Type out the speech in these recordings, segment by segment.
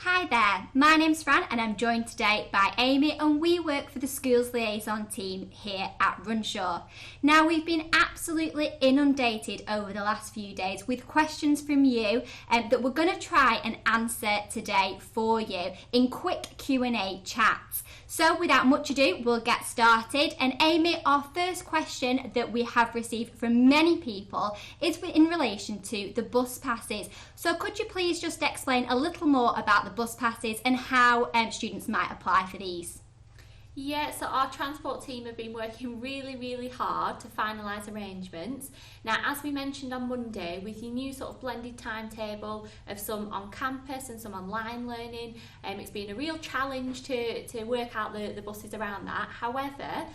Hi there, my name's Fran and I'm joined today by Amy and we work for the Schools Liaison team here at Runshaw. Now we've been absolutely inundated over the last few days with questions from you that we're going to try and answer today for you in quick Q&A chats. So without much ado, we'll get started. And Amy, our first question that we have received from many people is in relation to the bus passes. So could you please just explain a little more about the bus passes and how students might apply for these? Yeah, so our transport team have been working really hard to finalise arrangements. Now, as we mentioned on Monday, with your new sort of blended timetable of some on campus and some online learning, it's been a real challenge to work out the buses around that. However,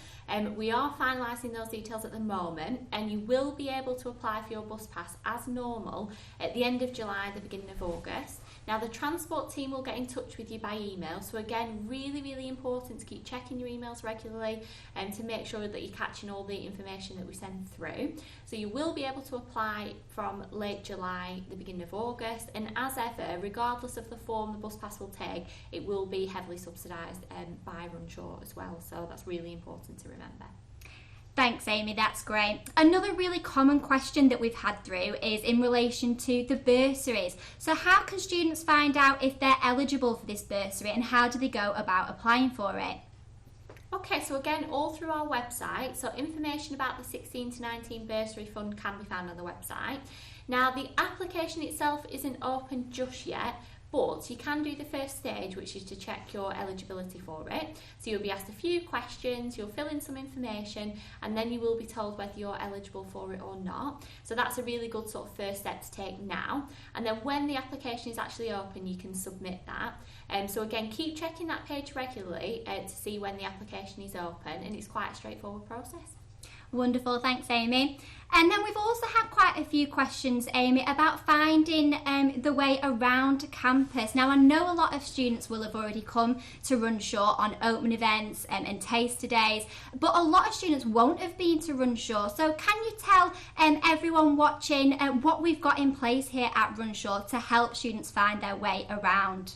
we are finalising those details at the moment, and you will be able to apply for your bus pass as normal at the end of July, the beginning of August. Now, the transport team will get in touch with you by email. So again, really important to keep checking your emails regularly and to make sure that you're catching all the information that we send through. So you will be able to apply from late July, the beginning of August. And as ever, regardless of the form the bus pass will take, it will be heavily subsidised by Runshaw as well. So that's really important to remember. Thanks, Amy, that's great. Another really common question that we've had through is in relation to the bursaries. So how can students find out if they're eligible for this bursary and how do they go about applying for it? Okay, so again, all through our website, so information about the 16 to 19 bursary fund can be found on the website. Now, the application itself isn't open just yet, but you can do the first stage, which is to check your eligibility for it. So you'll be asked a few questions, you'll fill in some information, and then you will be told whether you're eligible for it or not. So that's a really good sort of first step to take now. And then when the application is actually open, you can submit that. So again, keep checking that page regularly to see when the application is open, and it's quite a straightforward process. Wonderful, thanks Amy. And then we've also had quite a few questions, Amy, about finding the way around campus. Now I know a lot of students will have already come to Runshaw on open events and taster days, but a lot of students won't have been to Runshaw. So can you tell everyone watching what we've got in place here at Runshaw to help students find their way around?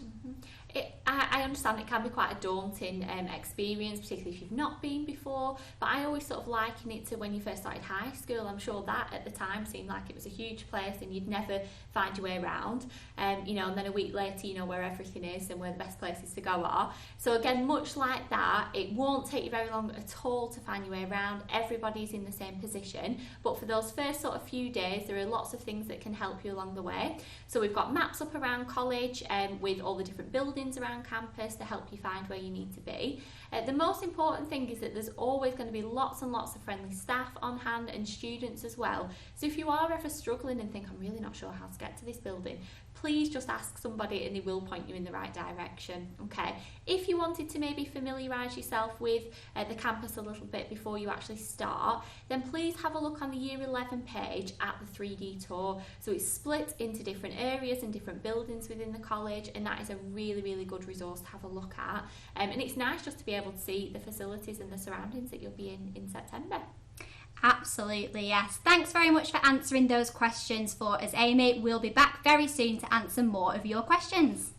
I understand it can be quite a daunting experience, particularly if you've not been before, but I always sort of liken it to when you first started high school. I'm sure that at the time seemed like it was a huge place and you'd never find your way around, and then a week later you know where everything is and where the best places to go are. So again, much like that, it won't take you very long at all to find your way around. Everybody's in the same position, but for those first sort of few days there are lots of things that can help you along the way. So we've got maps up around college with all the different buildings around campus to help you find where you need to be. The most important thing is that there's always going to be lots and lots of friendly staff on hand and students as well. So if you are ever struggling and think, I'm really not sure how to get to this building, please just ask somebody and they will point you in the right direction. Okay. If you wanted to maybe familiarise yourself with the campus a little bit before you actually start, then please have a look on the Year 11 page at the 3D tour. So it's split into different areas and different buildings within the college, and that is a really good resource to have a look at. And it's nice just to be able to see the facilities and the surroundings that you'll be in September. Absolutely, yes. Thanks very much for answering those questions for us, Amy. We'll be back very soon to answer more of your questions.